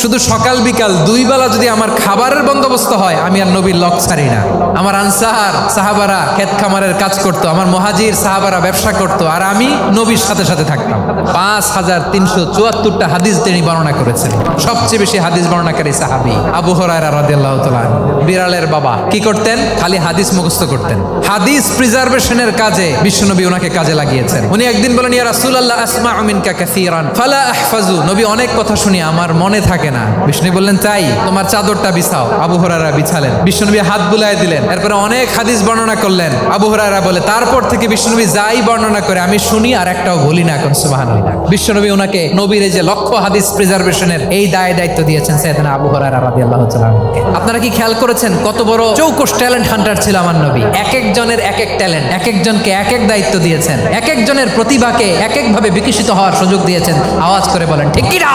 শুধু সকাল বিকাল দুই বেলা যদি আমার খাবারের বন্দোবস্ত হয়, আমি আর নবীর লক ছাড়ি না। আমার আনসার সাহাবারা ক্ষেত খামারের কাজ করতো, আমার মুহাজির সাহাবারা ব্যবসা করতো, আর আমি নবীর সাথে সাথে থাকতাম। 5374টা হাদিস তিনি বর্ণনা করেছেন। সবচেয়ে বেশি হাদিস বর্ণনাকারী সাহাবী আবু হুরায়রা রাদিয়াল্লাহু তাআলা। বিড়ালের বাবা কি করতেন? খালি হাদিস মুখস্থ করতেন। হাদিস প্রিজার্ভেশনের কাজে বিশ্বনবী ওনাকে কাজে লাগিয়েছেন। উনি একদিন বলেন, ইয়া রাসূলুল্লাহ আসমাউ মিনকা কাসীরান ফালা আহফাজু। নবী অনেক কথা শুনি, আমার মনে থাকে না। বিষ্ণু বললেন, তাই তোমার চাদরটা বিছাও। আবু হুরায়রা বিছালেন, বিশ্বনবী হাত বুলায় দিলেন, এরপরে অনেক হাদিস বর্ণনা করলেন। আবু হুরায়রা বলে, তারপর থেকে বিশ্বনবী যাই বর্ণনা করে আমি শুনি আর একটাও ভুলি না। এখন সুবহানাল্লাহ। বিশ্বনবী ওনাকে নবীর এই যে লক্ষ হাদিস প্রিজার্ভেশনের এই দায়িত্ব দিয়েছেন সাইয়েদনা আবু হুরায়রা রাদিয়াল্লাহু তাআলা। আপনারা কি খেয়াল করেছেন কত বড় চৌকস ট্যালেন্ট হান্টার ছিল আমার নবী? এক একজনের এক এক ট্যালেন্ট, এক একজনকে এক এক দায়িত্ব দিয়েছেন, এক একজনের প্রতিভাকে এক একভাবে বিকশিত হওয়ার সুযোগ দিয়েছেন। আওয়াজ করে বলেন ঠিক কি না?